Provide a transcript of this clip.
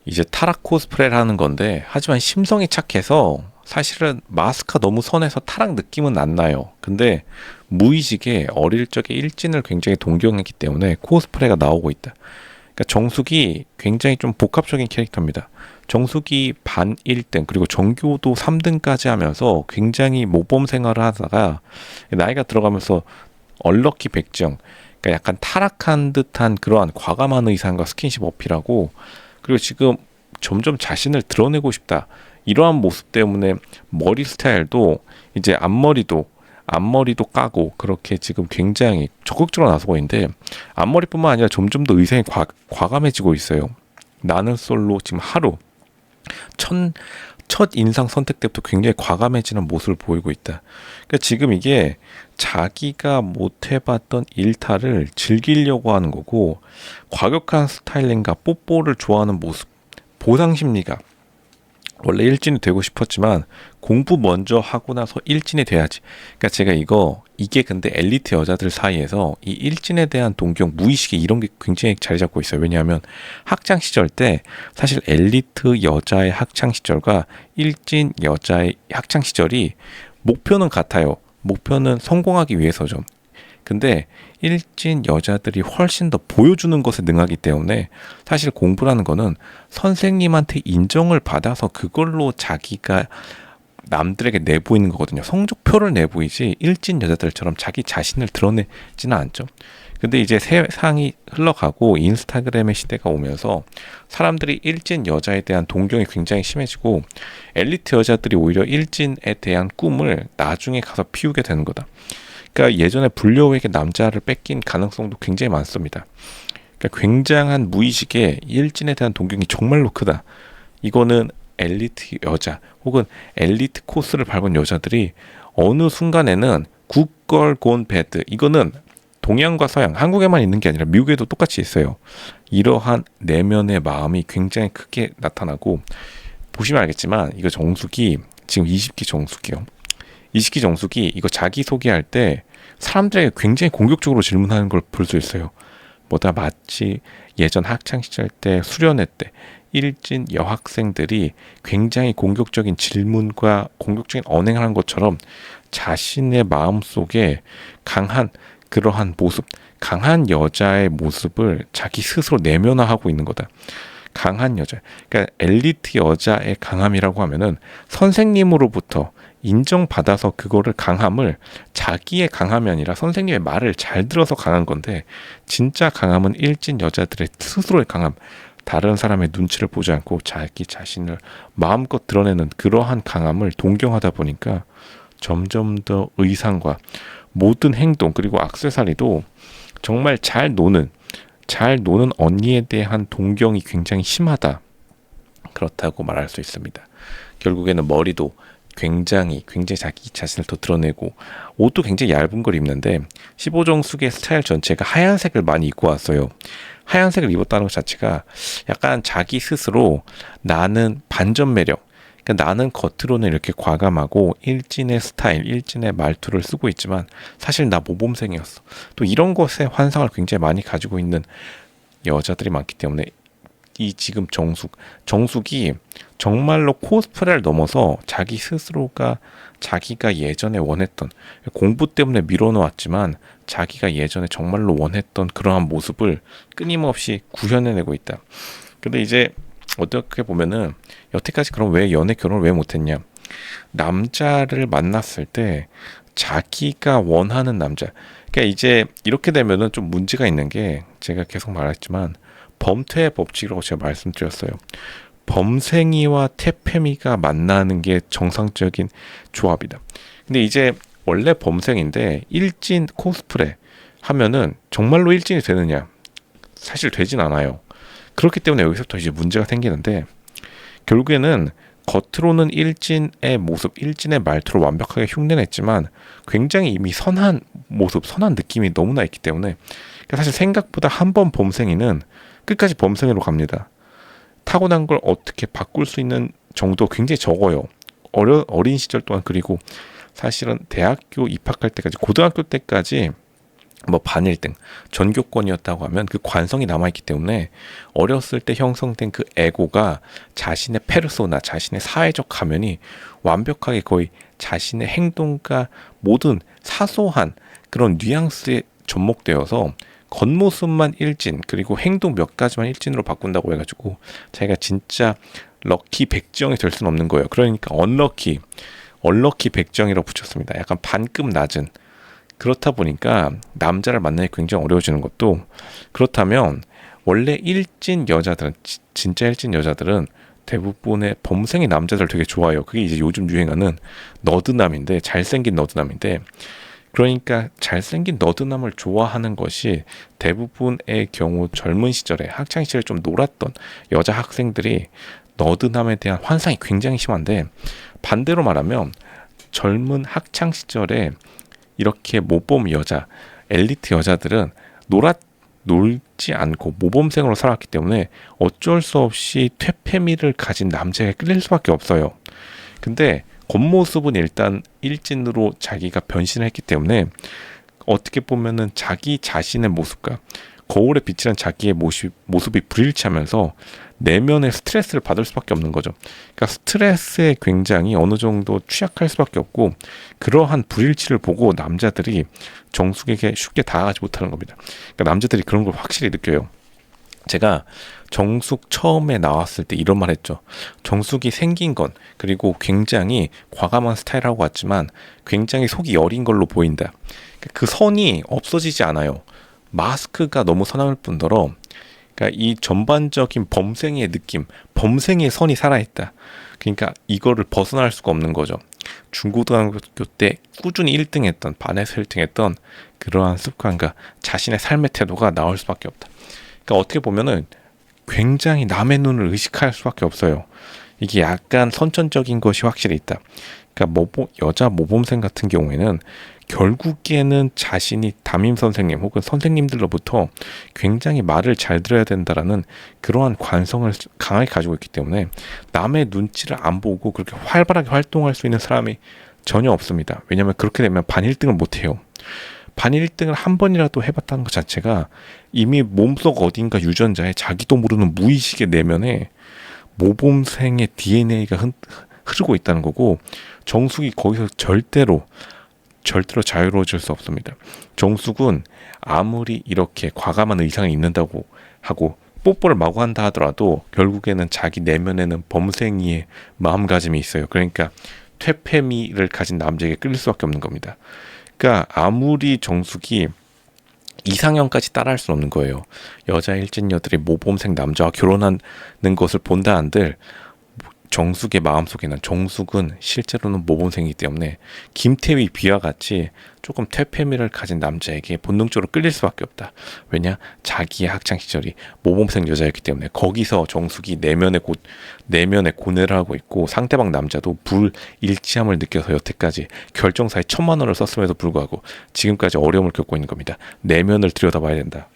이제 타락 코스프레를 하는 건데, 하지만 심성이 착해서 사실은 마스크가 너무 선해서 타락 느낌은 안 나요. 근데 무의식에 어릴 적에 일진을 굉장히 동경했기 때문에 코스프레가 나오고 있다. 그러니까 정숙이 굉장히 좀 복합적인 캐릭터입니다. 정숙이 반 1등 그리고 전교도 3등까지 하면서 굉장히 모범 생활을 하다가 나이가 들어가면서 얼럭키 백정, 그러니까 약간 타락한 듯한 그러한 과감한 의상과 스킨십 어필하고, 그리고 지금 점점 자신을 드러내고 싶다, 이러한 모습 때문에 머리 스타일도 이제 앞머리도 까고 그렇게 지금 굉장히 적극적으로 나서고 있는데, 앞머리뿐만 아니라 점점 더 의상이 과감해지고 있어요. 나는 솔로 지금 하루 첫, 첫 인상 선택 때부터 굉장히 과감해지는 모습을 보이고 있다. 그러니까 지금 이게 자기가 못 해봤던 일탈을 즐기려고 하는 거고, 과격한 스타일링과 뽀뽀를 좋아하는 모습, 보상 심리가, 원래 일진이 되고 싶었지만 공부 먼저 하고 나서 일진이 돼야지. 그러니까 제가 이게 근데 엘리트 여자들 사이에서 이 일진에 대한 동경, 무의식에 이런 게 굉장히 자리 잡고 있어요. 왜냐하면 학창 시절 때 사실 엘리트 여자의 학창 시절과 일진 여자의 학창 시절이 목표는 같아요. 목표는 성공하기 위해서죠. 근데 일진 여자들이 훨씬 더 보여주는 것에 능하기 때문에 사실 공부라는 거는 선생님한테 인정을 받아서 그걸로 자기가 남들에게 내보이는 거거든요. 성적표를 내보이지 일진 여자들처럼 자기 자신을 드러내지는 않죠. 근데 이제 세상이 흘러가고 인스타그램의 시대가 오면서 사람들이 일진 여자에 대한 동경이 굉장히 심해지고, 엘리트 여자들이 오히려 일진에 대한 꿈을 나중에 가서 피우게 되는 거다. 그러니까 예전에 불려에게 남자를 뺏긴 가능성도 굉장히 많습니다. 그러니까 굉장한 무의식에 일진에 대한 동경이 정말로 크다. 이거는 엘리트 여자 혹은 엘리트 코스를 밟은 여자들이 어느 순간에는 굿걸 곤 배드, 이거는 동양과 서양, 한국에만 있는 게 아니라 미국에도 똑같이 있어요. 이러한 내면의 마음이 굉장히 크게 나타나고, 보시면 알겠지만 이거 정숙이 지금 20기 정숙이요. 20기 정숙이 이거 자기소개할 때 사람들에게 굉장히 공격적으로 질문하는 걸 볼 수 있어요. 뭐다 마치 예전 학창시절 때 수련회 때 일진 여학생들이 굉장히 공격적인 질문과 공격적인 언행을 하는 것처럼 자신의 마음속에 강한 그러한 모습, 강한 여자의 모습을 자기 스스로 내면화하고 있는 거다. 강한 여자, 그러니까 엘리트 여자의 강함이라고 하면은 선생님으로부터 인정받아서 그거를 강함을, 자기의 강함이 아니라 선생님의 말을 잘 들어서 강한 건데, 진짜 강함은 일진 여자들의 스스로의 강함, 다른 사람의 눈치를 보지 않고 자기 자신을 마음껏 드러내는 그러한 강함을 동경하다 보니까 점점 더 의상과 모든 행동 그리고 액세서리도 정말 잘 노는 언니에 대한 동경이 굉장히 심하다, 그렇다고 말할 수 있습니다. 결국에는 머리도 굉장히 자기 자신을 더 드러내고, 옷도 굉장히 얇은 걸 입는데 15정숙의 스타일 전체가 하얀색을 많이 입고 왔어요. 하얀색을 입었다는 것 자체가 약간 자기 스스로 나는 반전 매력, 그러니까 나는 겉으로는 이렇게 과감하고 일진의 스타일, 일진의 말투를 쓰고 있지만 사실 나 모범생이었어. 또 이런 것에 환상을 굉장히 많이 가지고 있는 여자들이 많기 때문에 이 지금 정숙이 정말로 코스프레를 넘어서 자기 스스로가 자기가 예전에 원했던, 공부 때문에 밀어놓았지만 자기가 예전에 정말로 원했던 그러한 모습을 끊임없이 구현해내고 있다. 근데 이제 어떻게 보면은 여태까지 그럼 왜 연애 결혼을 왜 못했냐, 남자를 만났을 때 자기가 원하는 남자, 그러니까 이제 이렇게 되면은 좀 문제가 있는 게, 제가 계속 말했지만 범퇴의 법칙이라고 제가 말씀드렸어요. 범생이와 태페미가 만나는 게 정상적인 조합이다. 근데 이제 원래 범생인데 일진 코스프레 하면은 정말로 일진이 되느냐? 사실 되진 않아요. 그렇기 때문에 여기서부터 이제 문제가 생기는데, 결국에는 겉으로는 일진의 모습, 일진의 말투를 완벽하게 흉내냈지만 굉장히 이미 선한 모습, 선한 느낌이 너무나 있기 때문에, 사실 생각보다 한 번 범생이는 끝까지 범생이로 갑니다. 타고난 걸 어떻게 바꿀 수 있는 정도 굉장히 적어요. 어린 시절 동안. 그리고 사실은 대학교 입학할 때까지, 고등학교 때까지 뭐 반 1등 전교권이었다고 하면 그 관성이 남아있기 때문에 어렸을 때 형성된 그 에고가 자신의 페르소나, 자신의 사회적 가면이 완벽하게 거의 자신의 행동과 모든 사소한 그런 뉘앙스에 접목되어서 겉모습만 일진, 그리고 행동 몇 가지만 일진으로 바꾼다고 해가지고 자기가 진짜 럭키 백정이 될 수는 없는 거예요. 그러니까 얼럭키 백정이라고 붙였습니다. 약간 반급 낮은. 그렇다 보니까 남자를 만나기 굉장히 어려워지는 것도, 그렇다면 원래 일진 여자들은, 진짜 일진 여자들은 대부분의 범생의 남자들 되게 좋아해요. 그게 이제 요즘 유행하는 너드남인데, 잘생긴 너드남인데, 그러니까 잘생긴 너드남을 좋아하는 것이 대부분의 경우 젊은 시절에, 학창 시절에 좀 놀았던 여자 학생들이 너드남에 대한 환상이 굉장히 심한데, 반대로 말하면 젊은 학창 시절에 이렇게 모범 여자, 엘리트 여자들은 놀지 않고 모범생으로 살았기 때문에 어쩔 수 없이 퇴폐미를 가진 남자에 끌릴 수밖에 없어요. 근데 겉모습은 일단 일진으로 자기가 변신을 했기 때문에 어떻게 보면은 자기 자신의 모습과 거울에 비치는 자기의 모습이 불일치하면서 내면의 스트레스를 받을 수밖에 없는 거죠. 그러니까 스트레스에 굉장히 어느 정도 취약할 수밖에 없고, 그러한 불일치를 보고 남자들이 정숙에게 쉽게 다가가지 못하는 겁니다. 그러니까 남자들이 그런 걸 확실히 느껴요. 제가 정숙 처음에 나왔을 때 이런 말 했죠. 정숙이 생긴 건, 그리고 굉장히 과감한 스타일하고 같지만 굉장히 속이 여린 걸로 보인다. 그 선이 없어지지 않아요. 마스크가 너무 선할 뿐더러, 그러니까 이 전반적인 범생의 느낌, 범생의 선이 살아있다. 그러니까 이거를 벗어날 수가 없는 거죠. 중고등학교 때 꾸준히 1등했던, 반에서 1등했던 그러한 습관과 자신의 삶의 태도가 나올 수밖에 없다. 그러니까 어떻게 보면은 굉장히 남의 눈을 의식할 수밖에 없어요. 이게 약간 선천적인 것이 확실히 있다. 그러니까 여자 모범생 같은 경우에는 결국에는 자신이 담임 선생님 혹은 선생님들로부터 굉장히 말을 잘 들어야 된다라는 그러한 관성을 강하게 가지고 있기 때문에 남의 눈치를 안 보고 그렇게 활발하게 활동할 수 있는 사람이 전혀 없습니다. 왜냐하면 그렇게 되면 반 1등을 못해요. 반 1등을 한 번이라도 해봤다는 것 자체가 이미 몸속 어딘가 유전자에 자기도 모르는 무의식의 내면에 모범생의 DNA가 흐르고 있다는 거고, 정숙이 거기서 절대로 자유로워질 수 없습니다. 정숙은 아무리 이렇게 과감한 의상을 입는다고 하고 뽀뽀를 마구 한다 하더라도 결국에는 자기 내면에는 범생이의 마음가짐이 있어요. 그러니까 퇴폐미를 가진 남자에게 끌릴 수밖에 없는 겁니다. 그러니까 아무리 정숙이 이상형까지 따라할 수는 없는 거예요. 여자 일진녀들이 모범생 남자와 결혼하는 것을 본다 한들 정숙의 마음속에는, 정숙은 실제로는 모범생이기 때문에 김태휘 비와 같이 조금 퇴폐미를 가진 남자에게 본능적으로 끌릴 수밖에 없다. 왜냐? 자기의 학창시절이 모범생 여자였기 때문에. 거기서 정숙이 내면의 고뇌를 하고 있고, 상대방 남자도 불일치함을 느껴서 여태까지 결정사에 1,000만 원을 썼음에도 불구하고 지금까지 어려움을 겪고 있는 겁니다. 내면을 들여다봐야 된다.